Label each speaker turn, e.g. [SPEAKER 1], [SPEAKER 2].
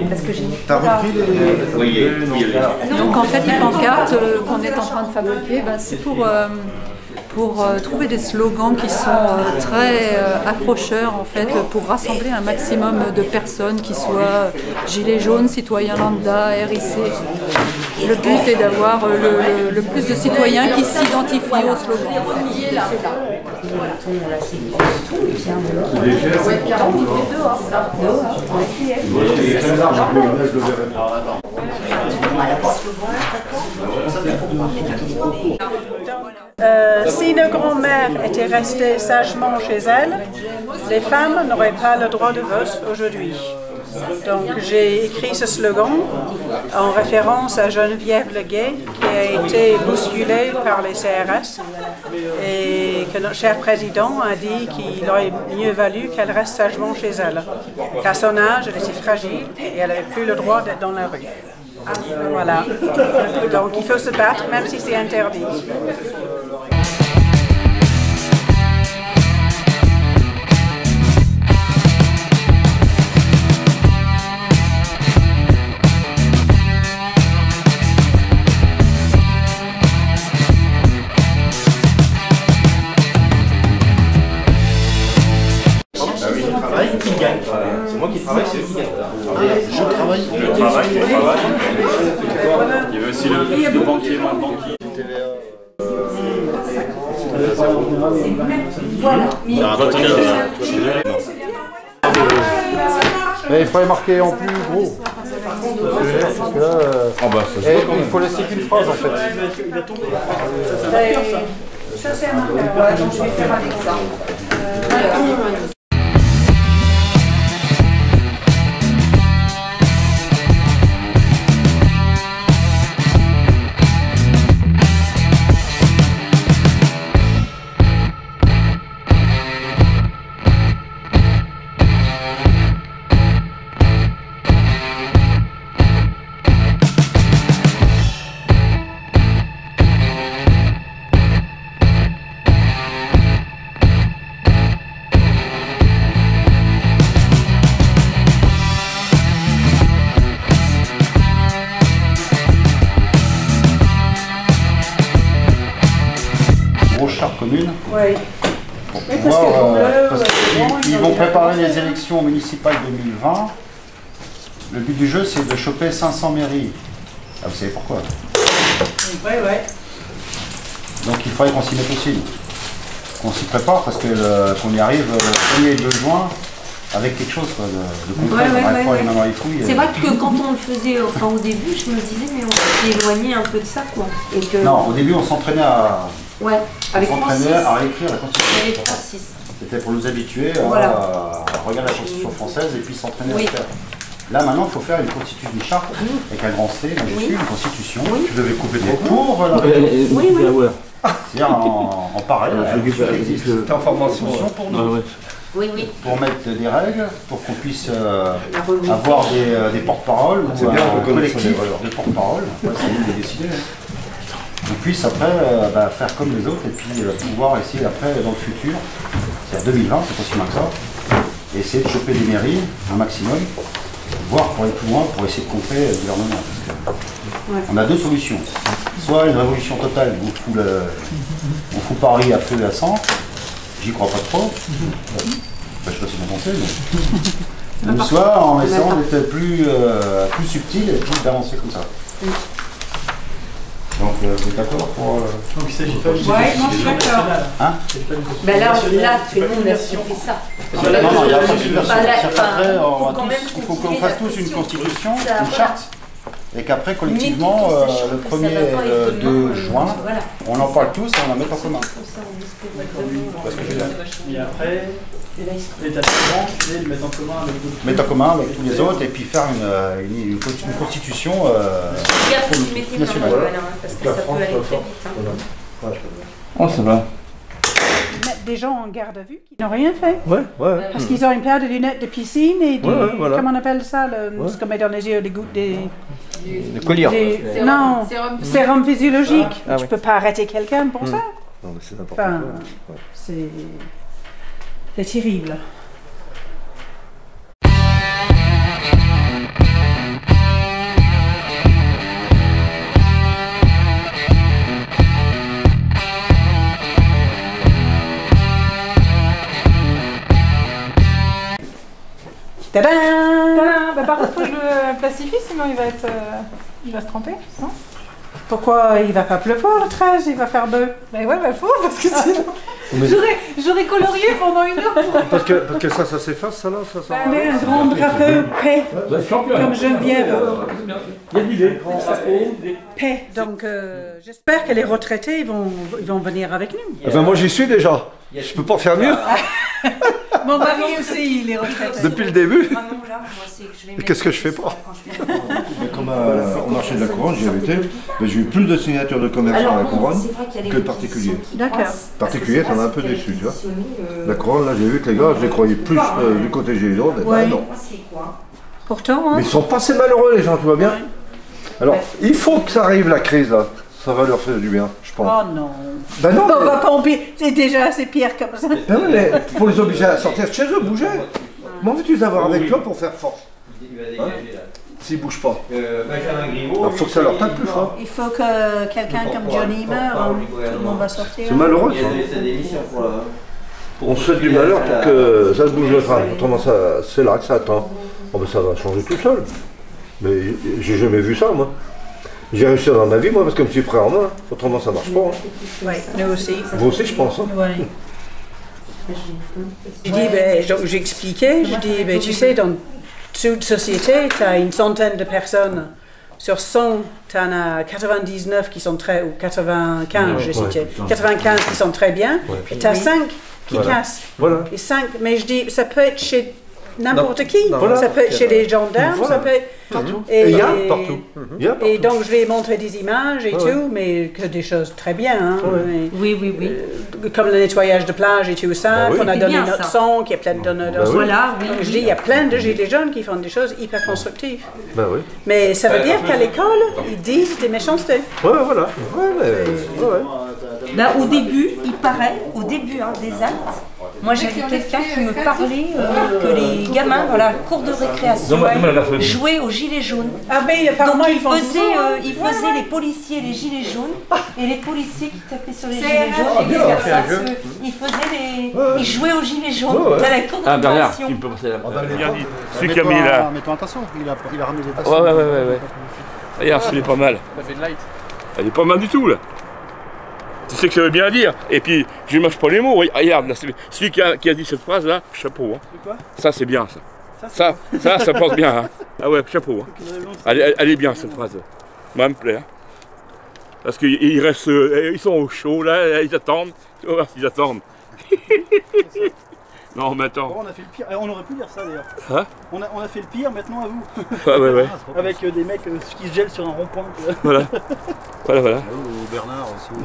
[SPEAKER 1] parce que j'ai...
[SPEAKER 2] T'as repris les... Oui,
[SPEAKER 3] Donc en fait, les pancartes qu'on est en train de fabriquer, ben, c'est pour trouver des slogans qui sont très accrocheurs en fait, pour rassembler un maximum de personnes qui soient gilets jaunes, citoyens lambda, RIC. Le but est d'avoir le plus de citoyens qui s'identifient au slogan.
[SPEAKER 4] Si nos grands-mères étaient restées sagement chez elles, les femmes n'auraient pas le droit de vote aujourd'hui. Donc j'ai écrit ce slogan en référence à Geneviève Leguet qui a été bousculée par les CRS et que notre cher président a dit qu'il aurait mieux valu qu'elle reste sagement chez elle. Qu'à son âge, elle était fragile et elle n'avait plus le droit d'être dans la rue. Voilà. Donc il faut se battre même si c'est interdit.
[SPEAKER 2] C'est moi qui travaille, c'est eux qui gagnent. Je travaille.
[SPEAKER 5] Il y avait aussi le banquier, moins le banquier.
[SPEAKER 2] Mais il faudrait marquer en plus gros. Parce que là, il faut laisser qu'une phrase en fait.
[SPEAKER 4] Ça c'est un marqueur, donc je vais faire avec ça.
[SPEAKER 2] Charte commune.
[SPEAKER 4] Oui.
[SPEAKER 2] Pour pouvoir, parce qu'ils vont préparer les élections municipales 2020. Le but du jeu, c'est de choper 500 mairies. Ah, vous savez pourquoi?
[SPEAKER 4] Oui, oui.
[SPEAKER 2] Donc il faudrait qu'on s'y mette aussi. Qu'on s'y prépare parce que qu'on y arrive le 1er et 2 juin avec quelque chose quoi, de concret.
[SPEAKER 1] C'est vrai que quand on le faisait enfin, au début, je me disais, mais on s'est éloigné un peu de ça. Quoi. Et que...
[SPEAKER 2] Non, au début, on s'entraînait à...
[SPEAKER 1] Ouais, avec Francis.
[SPEAKER 2] À réécrire la Constitution.
[SPEAKER 1] Avec Francis.
[SPEAKER 2] C'était pour nous habituer à regarder la Constitution française et puis s'entraîner à le faire. Là, maintenant, il faut faire une constitution, une charte avec un grand C, majuscule, une constitution. Tu devais couper des pour la c'est-à-dire en parallèle.
[SPEAKER 5] C'était en formation
[SPEAKER 2] pour nous. Pour mettre des règles, pour qu'on puisse avoir des porte-paroles ou un collectif de porte-paroles. C'est nous de décider. On puisse après faire comme les autres et puis pouvoir essayer après dans le futur, c'est à 2020, c'est pas si loin que ça, et essayer de choper des mairies un maximum, voire pour aller plus loin pour essayer de contrer le gouvernement. Parce que on a deux solutions. Soit une révolution totale, on fout Paris à feu et à sang, j'y crois pas trop, je sais pas si vous pensez, mais... ou soit en essayant d'être plus subtil et puis d'avancer comme ça. Donc, vous êtes d'accord pour...
[SPEAKER 5] Donc il s'agit pas de...
[SPEAKER 4] Ouais, non, je suis d'accord.
[SPEAKER 1] Hein ben là, tout le monde a fait ça.
[SPEAKER 2] Non, il n'y a pas de version. Il faut qu'on fasse tous une constitution, une charte, et qu'après, collectivement, le 1er et le 2 juin, on en parle tous et on la met en commun. Parce que
[SPEAKER 5] et après, l'état suivant, c'est le mettre en commun avec d'autres.
[SPEAKER 2] Mettre en commun avec tous les autres et puis faire une constitution nationale.
[SPEAKER 1] Parce que ça peut aller très vite.
[SPEAKER 5] Oh, ça va.
[SPEAKER 4] Mettre des gens en garde à vue qui n'ont rien fait.
[SPEAKER 5] Ouais.
[SPEAKER 4] Parce qu'ils ont une paire de lunettes de piscine et du... Comment on appelle ça ce qu'on met dans les yeux, des gouttes, des colliers. Non, sérum physiologique. Tu peux pas arrêter quelqu'un pour ça.
[SPEAKER 5] Non, mais c'est n'importe quoi.
[SPEAKER 4] C'est terrible. Tadam!
[SPEAKER 6] Bah, par contre, faut que je le plastifie, sinon il va se tremper, non?
[SPEAKER 4] Pourquoi il va pas pleuvoir le 13, il va faire beau?
[SPEAKER 6] Bah ouais, bah faut, parce que sinon j'aurais colorié pendant 1 heure pour...
[SPEAKER 7] Parce que ça s'efface, ça là, ça.
[SPEAKER 4] Mais un grand drapeau, paix, comme Geneviève.
[SPEAKER 5] Il y a de l'idée. Grand drapeau.
[SPEAKER 4] Paix. Donc j'espère que les retraités ils vont venir avec nous.
[SPEAKER 7] Eh ben moi j'y suis déjà. Je peux pas faire mieux.
[SPEAKER 4] Mon mari aussi, il est retraité.
[SPEAKER 7] Depuis le début.
[SPEAKER 1] Ah non, là, moi, c'est que je vais
[SPEAKER 7] Mais qu'est-ce que je fais pas?
[SPEAKER 2] Comme au marché de la couronne, j'y avais été, j'ai eu plus de signatures de commerçants à la couronne que de particuliers.
[SPEAKER 4] D'accord.
[SPEAKER 2] Particuliers, ça m'a un peu déçu, tu vois. La couronne, là, j'ai vu que les gars, je les croyais plus du côté Gélion, mais
[SPEAKER 4] Ouais.
[SPEAKER 2] non.
[SPEAKER 4] Pourtant, hein.
[SPEAKER 7] Mais ils sont pas assez malheureux les gens, tu vois bien. Alors, il faut que ça arrive la crise là. Ça va leur faire du bien, je pense.
[SPEAKER 4] Oh non.
[SPEAKER 7] Ben non,
[SPEAKER 4] On va pas empirer. C'est déjà assez pire comme ça.
[SPEAKER 7] ben oui, mais pour les obliger à sortir de chez eux, bouger. Comment veux-tu les avoir avec toi pour faire force? S'ils bougent pas. Alors faut que ça leur tape plus fort.
[SPEAKER 4] Il faut que quelqu'un comme Johnny meure. Tout le monde va sortir.
[SPEAKER 7] C'est malheureux ça. On se souhaite du malheur pour que ça se bouge le train. Autrement, c'est là que ça attend. Oh, ben, ça va changer tout seul. Mais j'ai jamais vu ça, moi. J'ai réussi dans ma vie, moi, parce que je me suis pris en main. Autrement, ça marche pas. Hein.
[SPEAKER 4] Oui, nous aussi.
[SPEAKER 7] Vous aussi, je pense. Hein.
[SPEAKER 4] Oui. Je dis, ben, j'expliquais, je dis, ben, tu sais, dans toute société, tu as une centaine de personnes. Sur 100, tu en as 99 qui sont très, ou 95, je citais, 95 qui sont très bien, puis tu as 5 qui cassent.
[SPEAKER 7] Voilà.
[SPEAKER 4] Et 5, mais je dis, ça peut être chez n'importe qui,
[SPEAKER 7] Voilà.
[SPEAKER 4] ça peut être chez les gendarmes,
[SPEAKER 7] Voilà.
[SPEAKER 4] ça peut être
[SPEAKER 7] Partout.
[SPEAKER 4] Et
[SPEAKER 7] il y a partout. Il y a partout.
[SPEAKER 4] Et donc je vais montrer des images et tout, mais que des choses très bien. Hein, mais,
[SPEAKER 1] Oui.
[SPEAKER 4] comme le nettoyage de plage et tout ça,
[SPEAKER 7] Bah oui.
[SPEAKER 4] qu'on a
[SPEAKER 1] C'est
[SPEAKER 4] donné
[SPEAKER 1] bien,
[SPEAKER 4] notre
[SPEAKER 1] ça.
[SPEAKER 4] sang, qu'il y a plein de donneurs.
[SPEAKER 7] oui.
[SPEAKER 1] Voilà, oui.
[SPEAKER 4] Donc, je dis, il y a plein de gilets jaunes qui font des choses hyper constructives.
[SPEAKER 7] Ben oui.
[SPEAKER 4] Mais ça veut dire qu'à l'école, ils disent des méchancetés.
[SPEAKER 7] Ouais, voilà. Ouais, mais, ouais.
[SPEAKER 1] Bah, au début, il paraît, au début des actes, moi j'avais quelqu'un qui me parlait que les gamins dans la cour de récréation jouaient aux gilets jaunes.
[SPEAKER 4] Ah ben, apparemment,
[SPEAKER 1] Donc
[SPEAKER 4] ils font
[SPEAKER 1] ils faisaient les policiers les gilets jaunes et les policiers qui tapaient sur les gilets jaunes et vice-versa. Ils jouaient aux gilets jaunes dans la cour de
[SPEAKER 8] Ah, Bernard,
[SPEAKER 1] récréation.
[SPEAKER 8] tu peux passer là.
[SPEAKER 2] Bien
[SPEAKER 8] dit. Celui qui a mis là.
[SPEAKER 2] Mets-toi attention, il a ramené des tasses.
[SPEAKER 8] Ouais. Regarde, celui est pas mal.
[SPEAKER 5] Ça fait de light.
[SPEAKER 8] Elle est pas mal du tout là. Tu sais que ça veut bien dire. Et puis, je ne mâche pas les mots. Regarde, là, celui qui a dit cette phrase là, chapeau. Hein.
[SPEAKER 5] Quoi?
[SPEAKER 8] Ça, c'est bien ça. Ça passe bien. Hein. Ah ouais, chapeau. Hein. Elle est bien cette phrase. Moi, elle me plaît. Hein. Parce qu'ils restent, ils sont au chaud là, ils attendent. Tu vas voir s'ils attendent. Non, mais attends.
[SPEAKER 5] On a fait le pire. On aurait pu dire ça d'ailleurs.
[SPEAKER 8] Hein?
[SPEAKER 5] On a fait le pire, maintenant à vous.
[SPEAKER 8] Ouais.
[SPEAKER 5] Avec des mecs qui se gèlent sur un rond-point.
[SPEAKER 8] Voilà.
[SPEAKER 2] Ou Bernard aussi.